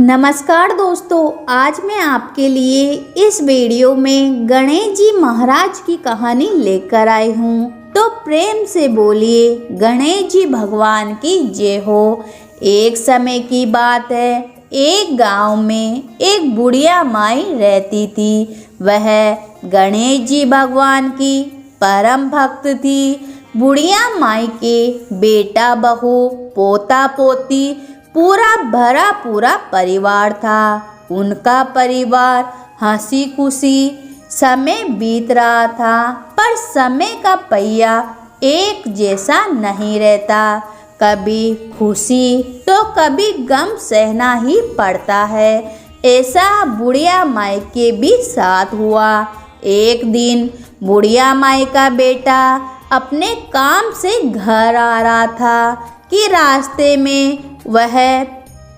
नमस्कार दोस्तों, आज मैं आपके लिए इस वीडियो में गणेश जी महाराज की कहानी लेकर आई हूँ। तो प्रेम से बोलिए गणेश जी भगवान की जय हो। एक समय की बात है, एक गांव में एक बुढ़िया माई रहती थी। वह गणेश जी भगवान की परम भक्त थी। बुढ़िया माई के बेटा बहू पोता पोती पूरा भरा पूरा परिवार था। उनका परिवार हंसी खुशी समय बीत रहा था, पर समय का पहिया एक जैसा नहीं रहता। कभी खुशी तो कभी गम सहना ही पड़ता है। ऐसा बुढ़िया माई के भी साथ हुआ। एक दिन बुढ़िया माई का बेटा अपने काम से घर आ रहा था कि रास्ते में वह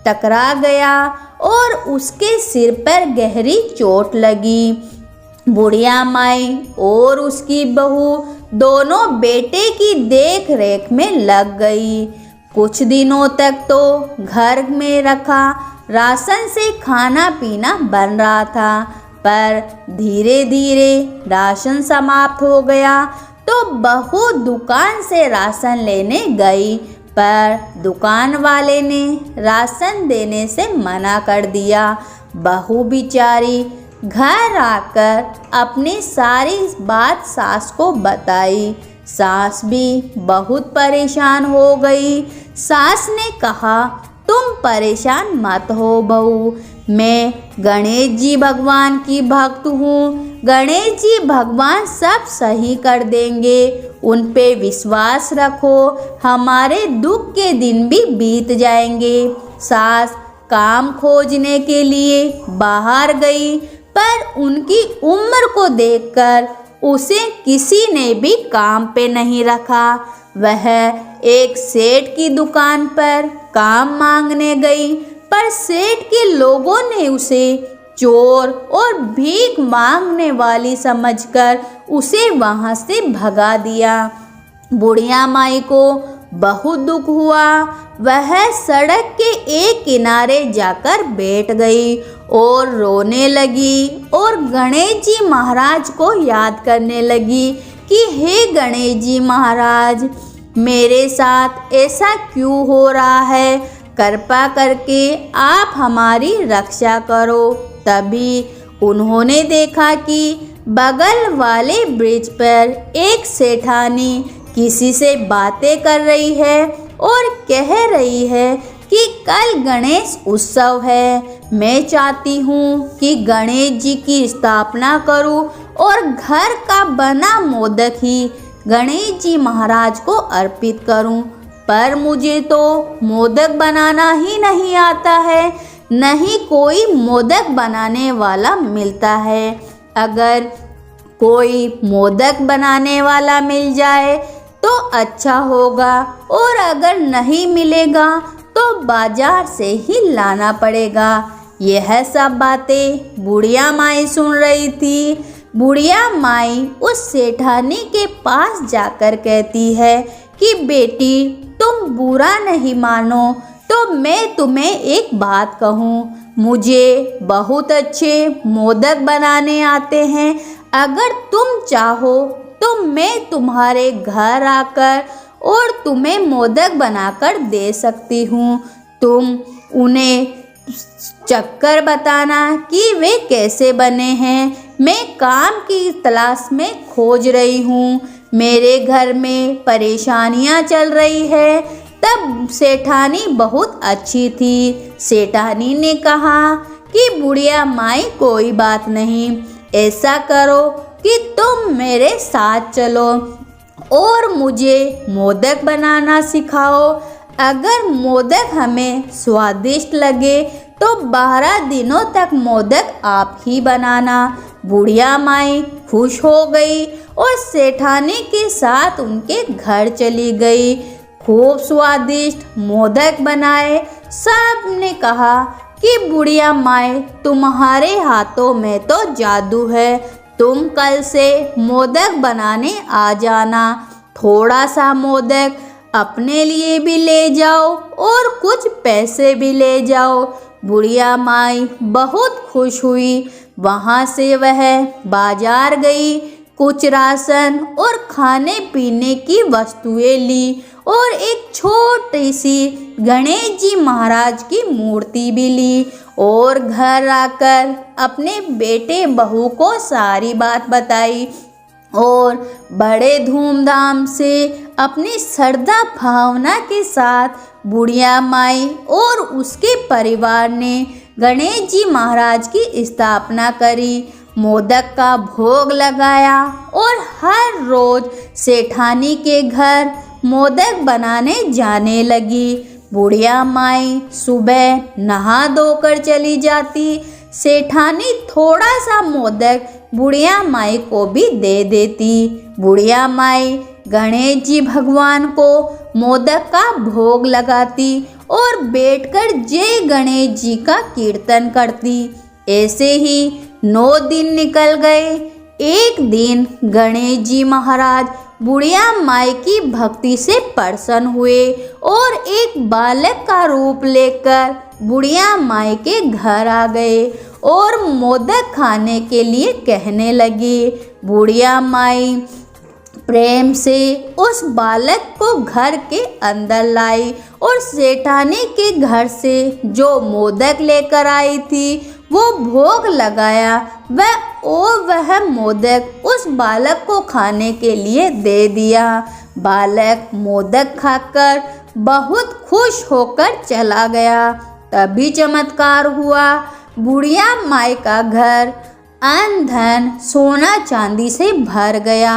टकरा गया और उसके सिर पर गहरी चोट लगी। बुढ़िया माई और उसकी बहू दोनों बेटे की देख रेख में लग गई। कुछ दिनों तक तो घर में रखा राशन से खाना पीना बन रहा था, पर धीरे धीरे राशन समाप्त हो गया तो बहू दुकान से राशन लेने गई, पर दुकान वाले ने राशन देने से मना कर दिया। बहू बेचारी घर आकर अपनी सारी बात सास को बताई। सास भी बहुत परेशान हो गई। सास ने कहा, तुम परेशान मत हो बहू, मैं गणेश जी भगवान की भक्त हूँ। गणेश जी भगवान सब सही कर देंगे, उन पे विश्वास रखो, हमारे दुख के दिन भी बीत जाएंगे। सास काम खोजने के लिए बाहर गई, पर उनकी उम्र को देखकर उसे किसी ने भी काम पे नहीं रखा। वह एक सेठ की दुकान पर काम मांगने गई, पर सेठ के लोगों ने उसे चोर और भीख मांगने वाली समझकर उसे वहां से भगा दिया। बुढ़िया माई को बहुत दुख हुआ। वह सड़क के एक किनारे जाकर बैठ गई और रोने लगी और गणेश जी महाराज को याद करने लगी कि हे गणेश जी महाराज, मेरे साथ ऐसा क्यों हो रहा है? कृपा करके आप हमारी रक्षा करो। तभी उन्होंने देखा कि बगल वाले ब्रिज पर एक सेठानी किसी से बातें कर रही है और कह रही है कि कल गणेश उत्सव है। मैं चाहती हूँ कि गणेश जी की स्थापना करूँ और घर का बना मोदक ही गणेश जी महाराज को अर्पित करूँ, पर मुझे तो मोदक बनाना ही नहीं आता है, नहीं कोई मोदक बनाने वाला मिलता है। अगर कोई मोदक बनाने वाला मिल जाए तो अच्छा होगा, और अगर नहीं मिलेगा तो बाजार से ही लाना पड़ेगा। यह सब बातें बुढ़िया माई सुन रही थी। बुढ़िया माई उस सेठानी के पास जाकर कहती है कि बेटी, तुम बुरा नहीं मानो तो मैं तुम्हें एक बात कहूँ, मुझे बहुत अच्छे मोदक बनाने आते हैं। अगर तुम चाहो तो मैं तुम्हारे घर आकर और तुम्हें मोदक बनाकर दे सकती हूँ। तुम उन्हें चक्कर बताना कि वे कैसे बने हैं। मैं काम की तलाश में खोज रही हूँ, मेरे घर में परेशानियाँ चल रही है। तब सेठानी बहुत अच्छी थी। सेठानी ने कहा कि बुढ़िया माई, कोई बात नहीं, ऐसा करो कि तुम मेरे साथ चलो और मुझे मोदक बनाना सिखाओ। अगर मोदक हमें स्वादिष्ट लगे तो 12 दिनों तक मोदक आप ही बनाना। बुढ़िया माई खुश हो गई और सेठानी के साथ उनके घर चली गई। खूब स्वादिष्ट मोदक बनाए। सब ने कहा कि बुढ़िया माई, तुम्हारे हाथों में तो जादू है, तुम कल से मोदक बनाने आ जाना। थोड़ा सा मोदक अपने लिए भी ले जाओ और कुछ पैसे भी ले जाओ। बुढ़िया माई बहुत खुश हुई। वहाँ से वह बाजार गई, कुछ राशन और खाने पीने की वस्तुएं ली और एक छोटी सी गणेश जी महाराज की मूर्ति भी ली और घर आकर अपने बेटे बहू को सारी बात बताई और बड़े धूमधाम से अपनी श्रद्धा भावना के साथ बुढ़िया माई और उसके परिवार ने गणेश जी महाराज की स्थापना करी, मोदक का भोग लगाया और हर रोज सेठानी के घर मोदक बनाने जाने लगी। बुढ़िया माई सुबह नहा धोकर चली जाती, सेठानी थोड़ा सा मोदक बुढ़िया माई को भी दे देती। बुढ़िया माई गणेश जी भगवान को मोदक का भोग लगाती और बैठकर जय गणेश जी का कीर्तन करती। ऐसे ही 9 दिन निकल गए। एक दिन गणेश जी महाराज बुढ़िया माई की भक्ति से प्रसन्न हुए और एक बालक का रूप लेकर बुढ़िया माई के घर आ गए और मोदक खाने के लिए कहने लगे। बुढ़िया माई प्रेम से उस बालक को घर के अंदर लाई और सेठानी के घर से जो मोदक लेकर आई थी वो भोग लगाया। वह मोदक उस बालक को खाने के लिए दे दिया। बालक मोदक खाकर बहुत खुश होकर चला गया। तभी चमत्कार हुआ, बुढ़िया माई का घर अन्न धन सोना चांदी से भर गया।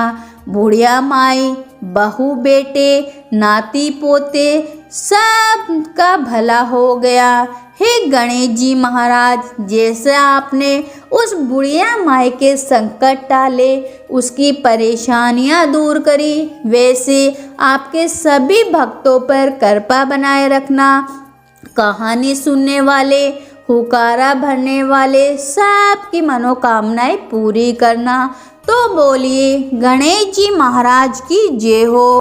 बुढ़िया माई बहू बेटे नाती पोते सब का भला हो गया। हे गणेश जी महाराज, जैसे आपने उस बुढ़िया माई के संकट टाले, उसकी परेशानियां दूर करी, वैसे आपके सभी भक्तों पर कृपा बनाए रखना। कहानी सुनने वाले, हुकारा भरने वाले सबकी मनोकामनाएं पूरी करना। तो बोलिए गणेश जी महाराज की जय हो।